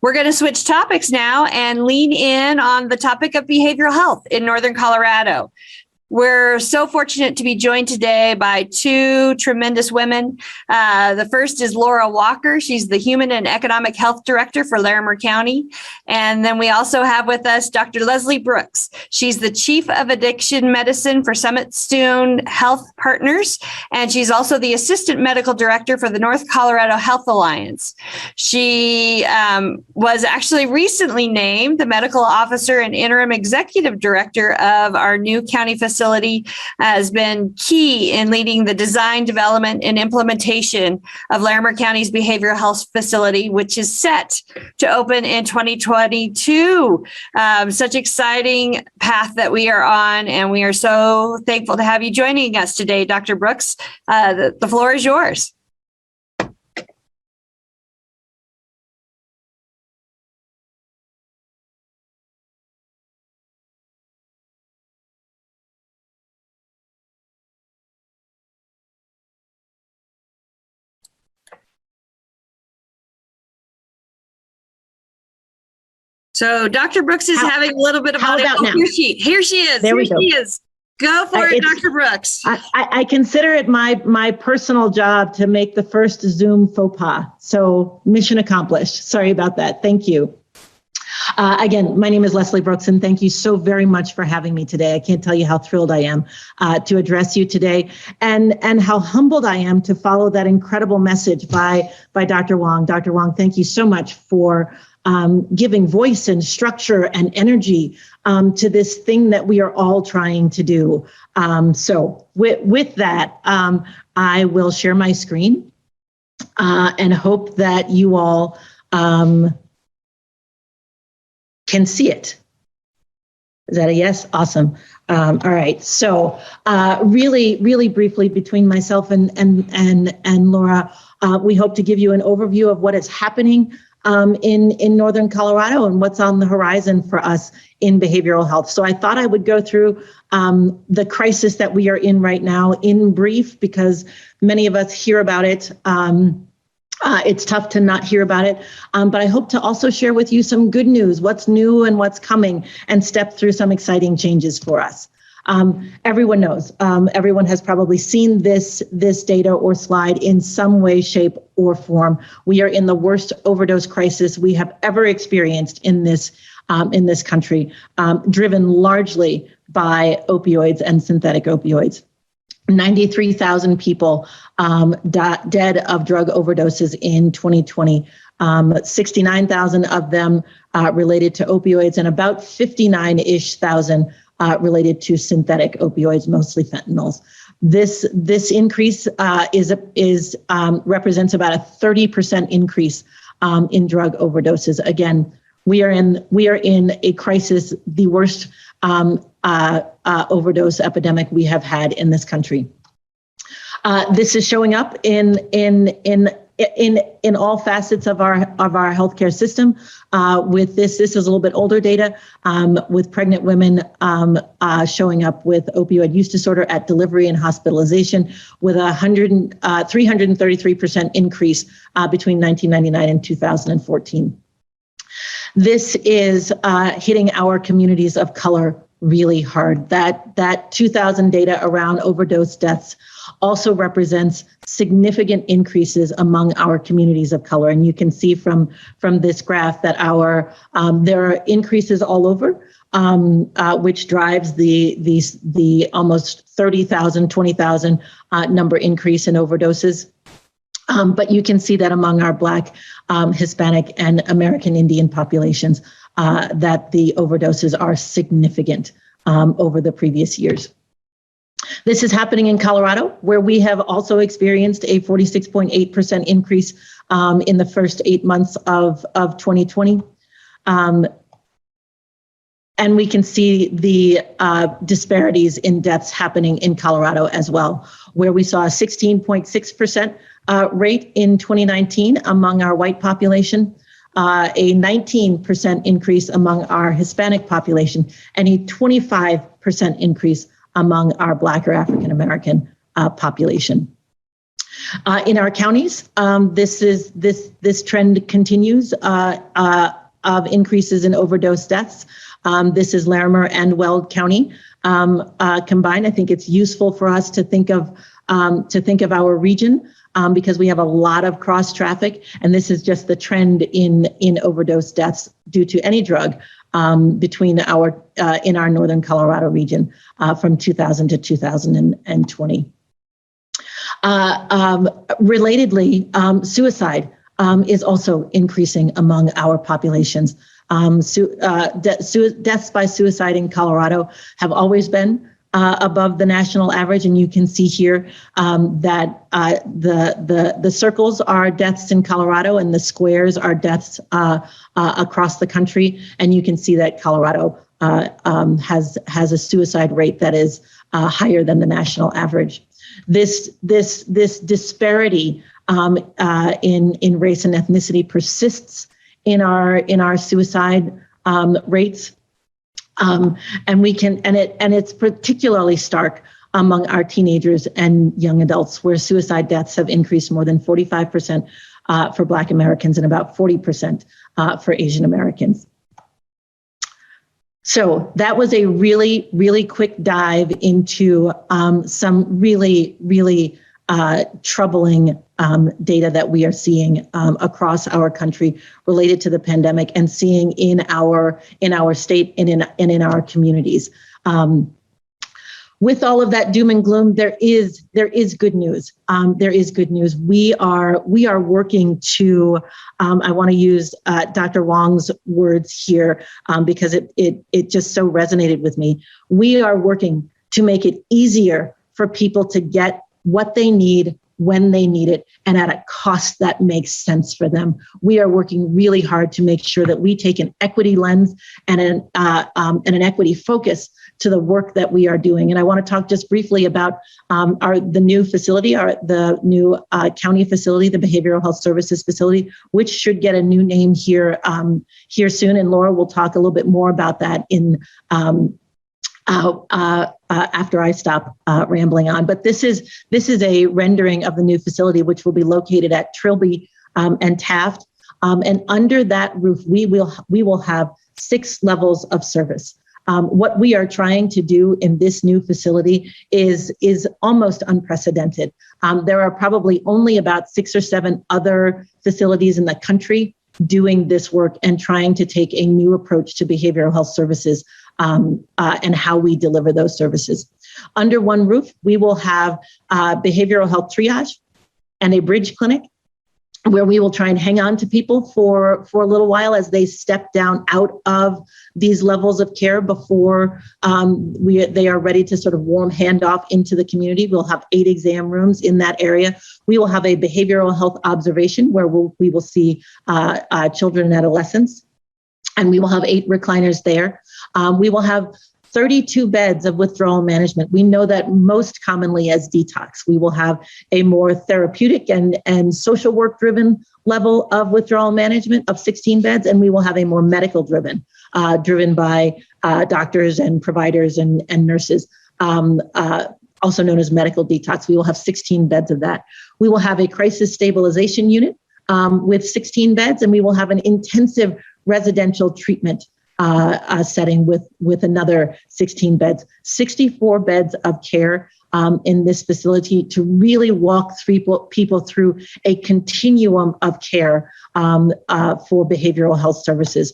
We're going to switch topics now and lean in on the topic of behavioral health in Northern Colorado. We're so fortunate to be joined today by two tremendous women. The first is Laura Walker. She's the Human and Economic Health Director for Larimer County. And then we also have with us Dr. Lesley Brooks. She's the Chief of Addiction Medicine for SummitStone Health Partners. And she's also the Assistant Medical Director for the North Colorado Health Alliance. She was actually recently named the Medical Officer and Interim Executive Director of our new county facility, has been key in leading the design, development, and implementation of Larimer County's behavioral health facility, which is set to open in 2022. Such exciting path that we are on, and we are so thankful to have you joining us today, Dr. Brooks. The floor is yours. So Dr. Brooks is having a little bit of audio. Now? Here she is. There we go. She is. Go for it, Dr. Brooks. I consider it my personal job to make the first Zoom faux pas. So mission accomplished. Sorry about that. Thank you. Again, my name is Lesley Brooks, and thank you so very much for having me today. I can't tell you how thrilled I am to address you today, and how humbled I am to follow that incredible message by Dr. Wong. Dr. Wong, thank you so much for giving voice and structure and energy to this thing that we are all trying to do. So with that, I will share my screen and hope that you all can see it. Is that a yes? Awesome. All right. So really briefly, between myself and Laura, we hope to give you an overview of what is happening in Northern Colorado and what's on the horizon for us in behavioral health. So I thought I would go through the crisis that we are in right now in brief, because many of us hear about it. It's tough to not hear about it, but I hope to also share with you some good news, what's new and what's coming, and step through some exciting changes for us. Everyone knows, everyone has probably seen this data or slide in some way, shape, or form. We are in the worst overdose crisis we have ever experienced in this country, driven largely by opioids and synthetic opioids. 93,000 people dead of drug overdoses in 2020. 69,000 of them related to opioids, and about 59-ish thousand related to synthetic opioids, mostly fentanyls. This increase represents about a 30% increase in drug overdoses. Again, we are in a crisis, the worst overdose epidemic we have had in this country. This is showing up in all facets of our healthcare system. With this is a little bit older data, with pregnant women showing up with opioid use disorder at delivery and hospitalization, with a 333% increase between 1999 and 2014. This is hitting our communities of color really hard. That 2000 data around overdose deaths also represents significant increases among our communities of color. And you can see from this graph that there are increases all over, which drives the almost 30,000, 20,000 number increase in overdoses. But you can see that among our Black, Hispanic, and American Indian populations, that the overdoses are significant over the previous years. This is happening in Colorado, where we have also experienced a 46.8% increase in the first 8 months of 2020. And we can see the disparities in deaths happening in Colorado as well, where we saw a 16.6% rate in 2019 among our white population, a 19% increase among our Hispanic population, and a 25% increase among our Black or African American population. In our counties, this trend continues of increases in overdose deaths. This is Larimer and Weld County combined. I think it's useful for us to think of our region because we have a lot of cross traffic, and this is just the trend in overdose deaths due to any drug between in our northern Colorado region from 2000 to 2020. Relatedly, suicide is also increasing among our populations. Deaths by suicide in Colorado have always been above the national average, and you can see here that the circles are deaths in Colorado, and the squares are deaths across the country. And you can see that Colorado has a suicide rate that is higher than the national average. This disparity in race and ethnicity persists in our suicide rates, and it's particularly stark among our teenagers and young adults, where suicide deaths have increased more than 45% for Black Americans and about 40% for Asian Americans. So that was a really, really quick dive into some really, really troubling data that we are seeing across our country related to the pandemic and seeing in our state and in our communities. With all of that doom and gloom, there is good news. There is good news. We are working to. I want to use Dr. Wong's words here because it just so resonated with me. We are working to make it easier for people to get what they need when they need it and at a cost that makes sense for them. We are working really hard to make sure that we take an equity lens and an equity focus to the work that we are doing. And I want to talk just briefly about the new facility, the new county facility, the Behavioral Health Services Facility, which should get a new name here soon. And Laura will talk a little bit more about that after I stop rambling on. But this is a rendering of the new facility, which will be located at Trilby and Taft. And under that roof, we will have 6 levels of service. What we are trying to do in this new facility is almost unprecedented. There are probably only about 6 or 7 other facilities in the country doing this work and trying to take a new approach to behavioral health services and how we deliver those services. Under one roof, we will have behavioral health triage and a bridge clinic, where we will try and hang on to people for a little while as they step down out of these levels of care before they are ready to sort of warm handoff into the community. We'll have 8 exam rooms in that area. We will have a behavioral health observation where we will see children and adolescents, and we will have 8 recliners there. We will have 32 beds of withdrawal management. We know that most commonly as detox. We will have a more therapeutic and social work driven level of withdrawal management of 16 beds, and we will have a more medical driven by doctors and providers and nurses, also known as medical detox. We will have 16 beds of that. We will have a crisis stabilization unit with 16 beds, and we will have an intensive residential treatment setting with another 16 beds, 64 beds of care in this facility to really walk people through a continuum of care for behavioral health services.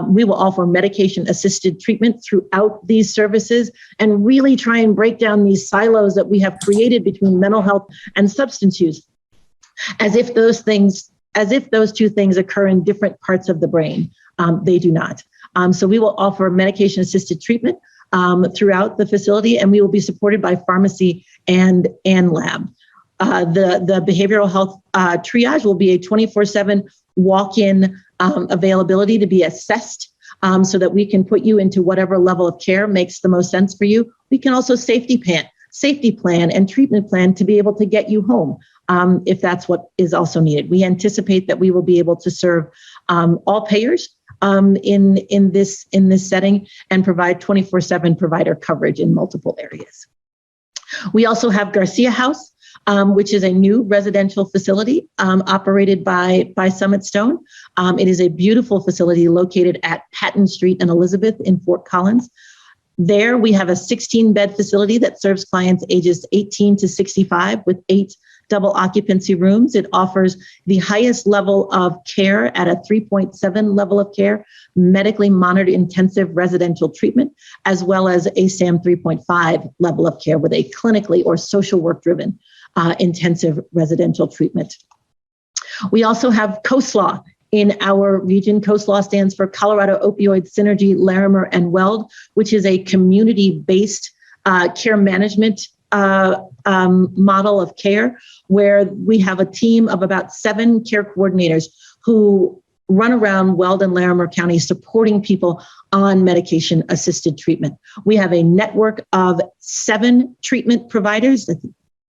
We will offer medication-assisted treatment throughout these services and really try and break down these silos that we have created between mental health and substance use, as if those 2 things occur in different parts of the brain. They do not. So we will offer medication-assisted treatment throughout the facility, and we will be supported by pharmacy and lab. The behavioral health triage will be a 24/7 walk-in availability to be assessed so that we can put you into whatever level of care makes the most sense for you. We can also safety plan and treatment plan to be able to get you home if that's what is also needed. We anticipate that we will be able to serve all payers in this setting and provide 24/7 provider coverage in multiple areas. We also have Garcia House, which is a new residential facility operated by SummitStone. It is a beautiful facility located at Patton Street and Elizabeth in Fort Collins. There, we have a 16-bed facility that serves clients ages 18 to 65 with 8 double occupancy rooms. It offers the highest level of care at a 3.7 level of care, medically monitored intensive residential treatment, as well as a SAM 3.5 level of care with a clinically or social work driven intensive residential treatment. We also have COSLAW in our region. COSLAW stands for Colorado Opioid Synergy, Larimer, and WELD, which is a community-based care management model of care, where we have a team of about 7 care coordinators who run around Weld and Larimer County supporting people on medication-assisted treatment. We have a network of 7 treatment providers,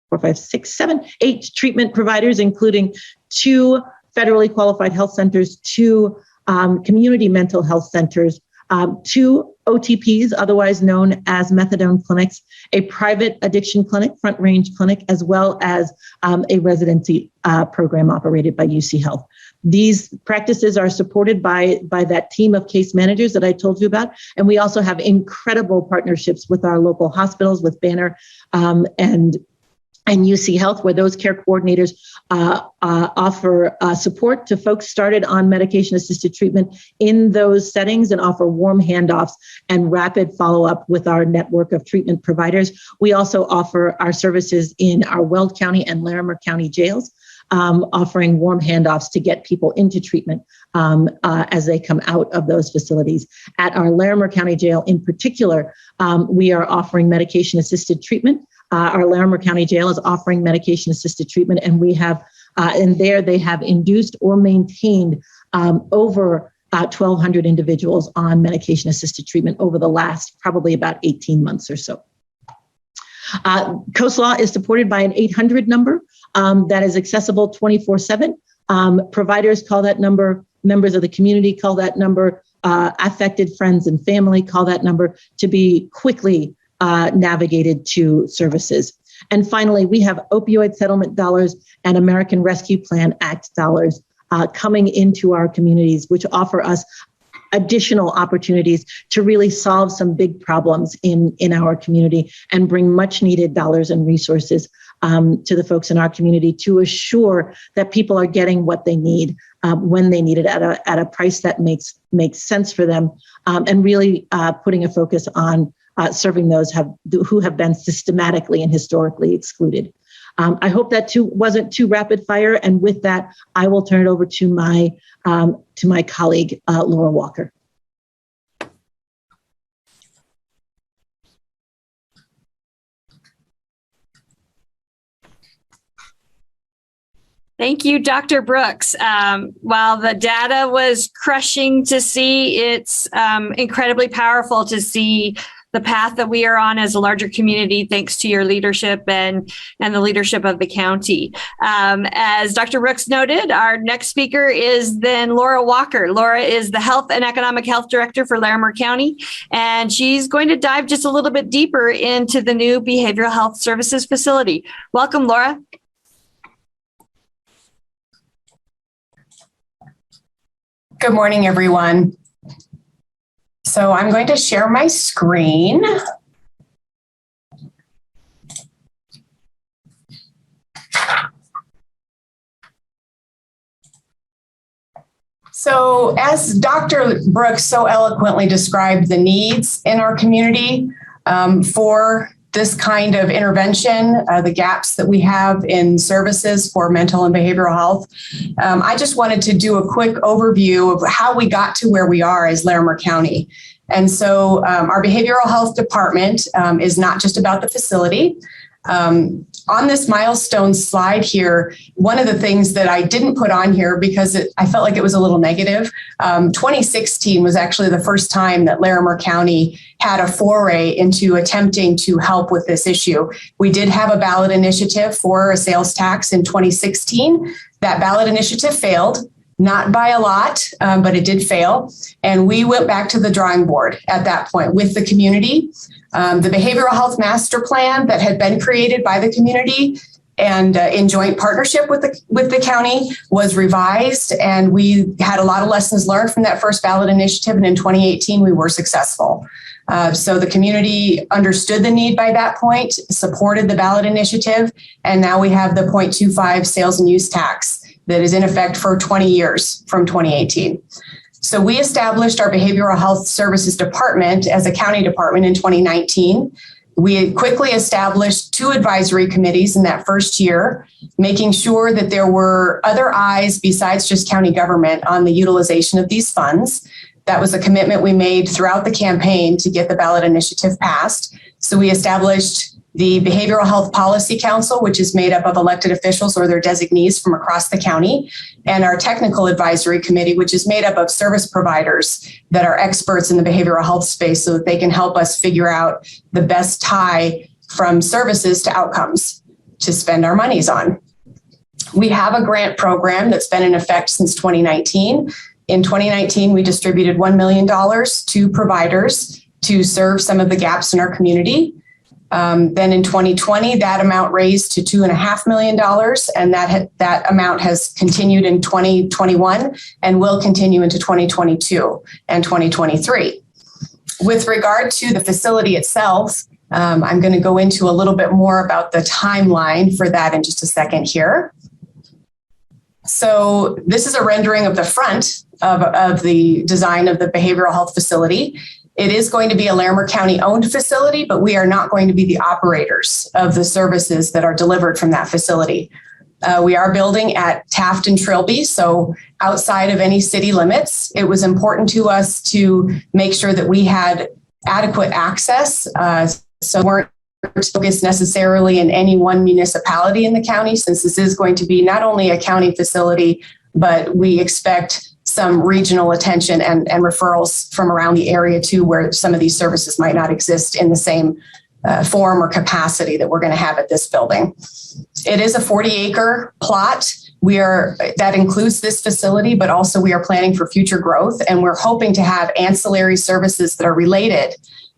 4, 5, 6, 7, 8 treatment providers, including 2 federally qualified health centers, 2 community mental health centers, 2 OTPs, otherwise known as methadone clinics, a private addiction clinic, Front Range Clinic, as well as a residency program operated by UC Health. These practices are supported by that team of case managers that I told you about. And we also have incredible partnerships with our local hospitals, with Banner and UC Health, where those care coordinators offer support to folks started on medication-assisted treatment in those settings and offer warm handoffs and rapid follow-up with our network of treatment providers. We also offer our services in our Weld County and Larimer County jails, offering warm handoffs to get people into treatment as they come out of those facilities. At our Larimer County jail in particular, we are offering medication-assisted treatment. Our Larimer County Jail is offering medication-assisted treatment, and we have, and there they have induced or maintained over 1,200 individuals on medication-assisted treatment over the last probably about 18 months or so. COSLAW is supported by an 800 number that is accessible 24/7. Providers call that number, members of the community call that number, affected friends and family call that number to be quickly navigated to services. And finally, we have opioid settlement dollars and American Rescue Plan Act dollars coming into our communities, which offer us additional opportunities to really solve some big problems in our community and bring much needed dollars and resources to the folks in our community to assure that people are getting what they need when they need it at a price that makes sense for them, and really putting a focus on serving those who have been systematically and historically excluded. I hope that wasn't too rapid fire. And with that, I will turn it over to my colleague, Laura Walker. Thank you, Dr. Brooks. While the data was crushing to see, it's incredibly powerful to see the path that we are on as a larger community, thanks to your leadership and the leadership of the county. As Dr. Brooks noted, our next speaker is then Laura Walker. Laura is the Health and Economic Health Director for Larimer County, and she's going to dive just a little bit deeper into the new behavioral health services facility. Welcome, Laura. Good morning, everyone. So I'm going to share my screen. So as Dr. Brooks so eloquently described the needs in our community for this kind of intervention, the gaps that we have in services for mental and behavioral health. I just wanted to do a quick overview of how we got to where we are as Larimer County. And so our behavioral health department is not just about the facility. On this milestone slide here, one of the things that I didn't put on here because I felt like it was a little negative, 2016 was actually the first time that Larimer County had a foray into attempting to help with this issue. We did have a ballot initiative for a sales tax in 2016. That ballot initiative failed. Not by a lot, but it did fail. And we went back to the drawing board at that point with the community. The behavioral health master plan that had been created by the community and in joint partnership with the county was revised, and we had a lot of lessons learned from that first ballot initiative, and in 2018 we were successful. So the community understood the need by that point, supported the ballot initiative, and now we have the 0.25 sales and use tax that is in effect for 20 years from 2018. So we established our Behavioral Health Services Department as a county department in 2019. We quickly established 2 advisory committees in that first year, making sure that there were other eyes besides just county government on the utilization of these funds. That was a commitment we made throughout the campaign to get the ballot initiative passed. So we established the Behavioral Health Policy Council, which is made up of elected officials or their designees from across the county, and our Technical Advisory Committee, which is made up of service providers that are experts in the behavioral health space so that they can help us figure out the best tie from services to outcomes to spend our monies on. We have a grant program that's been in effect since 2019. In 2019, we distributed $1 million to providers to serve some of the gaps in our community. Then in 2020, that amount raised to $2.5 million, and that amount has continued in 2021 and will continue into 2022 and 2023. With regard to the facility itself, I'm going to go into a little bit more about the timeline for that in just a second here. So this is a rendering of the front of the design of the behavioral health facility. It is going to be a Larimer County owned facility, but we are not going to be the operators of the services that are delivered from that facility. We are building at Taft and Trilby, so outside of any city limits. It was important to us to make sure that we had adequate access, so we weren't focused necessarily in any one municipality in the county, since this is going to be not only a county facility, but we expect some regional attention and referrals from around the area too, where some of these services might not exist in the same form or capacity that we're going to have at this building. It is a 40-acre plot. That includes this facility, but also we are planning for future growth, and we're hoping to have ancillary services that are related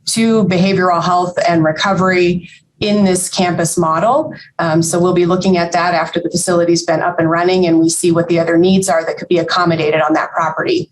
to behavioral health and recovery in this campus model. So we'll be looking at that after the facility's been up and running and we see what the other needs are that could be accommodated on that property.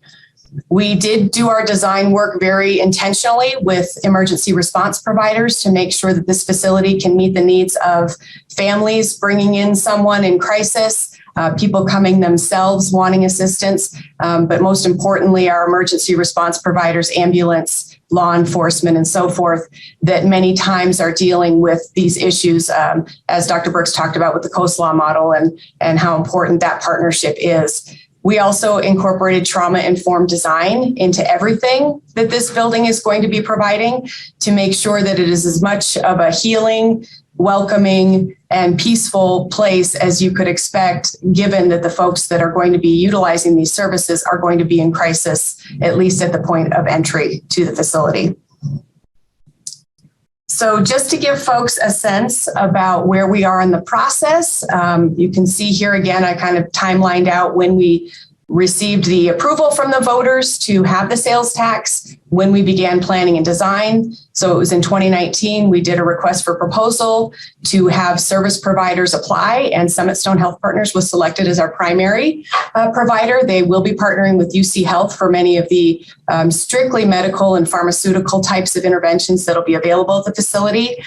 We did do our design work very intentionally with emergency response providers to make sure that this facility can meet the needs of families bringing in someone in crisis, people coming themselves wanting assistance, but most importantly, our emergency response providers, ambulance, law enforcement, and so forth, that many times are dealing with these issues, as Dr. Brooks talked about with the coastlaw model and how important that partnership is. We also incorporated trauma-informed design into everything that this building is going to be providing to make sure that it is as much of a healing, welcoming, and peaceful place as you could expect, given that the folks that are going to be utilizing these services are going to be in crisis, at least at the point of entry to the facility. So just to give folks a sense about where we are in the process, you can see here again, I kind of timelined out when we received the approval from the voters to have the sales tax, when we began planning and design. So it was in 2019, we did a request for proposal to have service providers apply, and SummitStone Health Partners was selected as our primary provider. They will be partnering with UC Health for many of the strictly medical and pharmaceutical types of interventions that'll be available at the facility.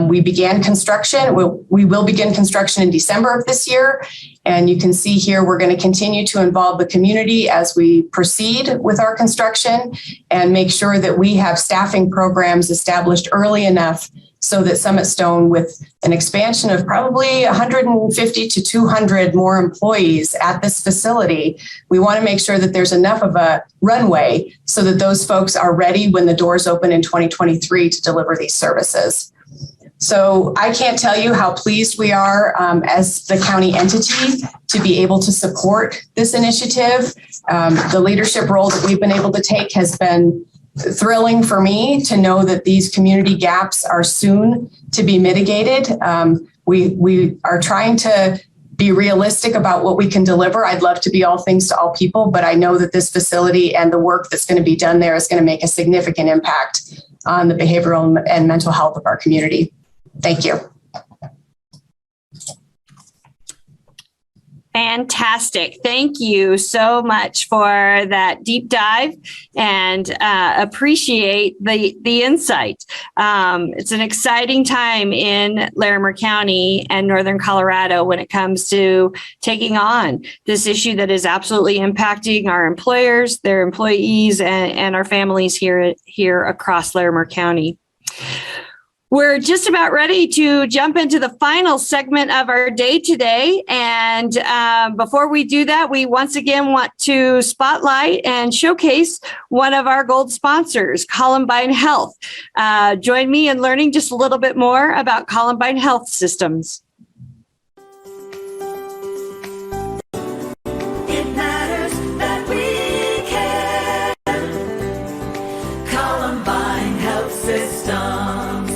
We began construction. We will begin construction in December of this year. And you can see here, we're going to continue to involve the community as we proceed with our construction and make sure that we have staffing programs established early enough so that SummitStone, with an expansion of probably 150 to 200 more employees at this facility, we want to make sure that there's enough of a runway so that those folks are ready when the doors open in 2023 to deliver these services. So I can't tell you how pleased we are as the county entity to be able to support this initiative. The leadership role that we've been able to take has been thrilling for me to know that these community gaps are soon to be mitigated. We are trying to be realistic about what we can deliver. I'd love to be all things to all people, but I know that this facility and the work that's going to be done there is going to make a significant impact on the behavioral and mental health of our community. Thank you. Fantastic. Thank you so much for that deep dive, and appreciate the insight. It's an exciting time in Larimer County and Northern Colorado when it comes to taking on this issue that is absolutely impacting our employers, their employees, and our families here across Larimer County. We're just about ready to jump into the final segment of our day today. And before we do that, we once again want to spotlight and showcase one of our gold sponsors, Columbine Health. Join me in learning just a little bit more about Columbine Health Systems. It matters that we care. Columbine Health Systems.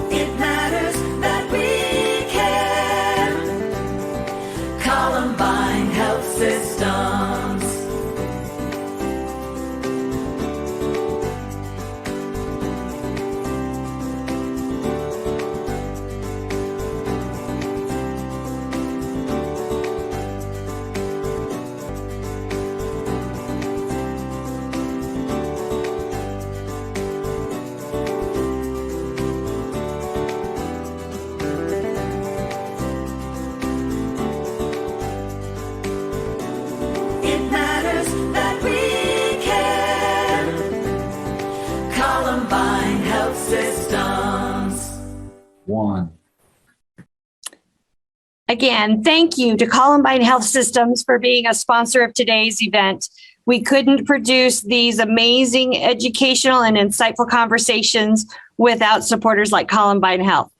It matters that we care. Columbine Health Systems. It matters that we care. Columbine Health Systems. One. Again, thank you to Columbine Health Systems for being a sponsor of today's event. We couldn't produce these amazing educational and insightful conversations without supporters like Columbine Health.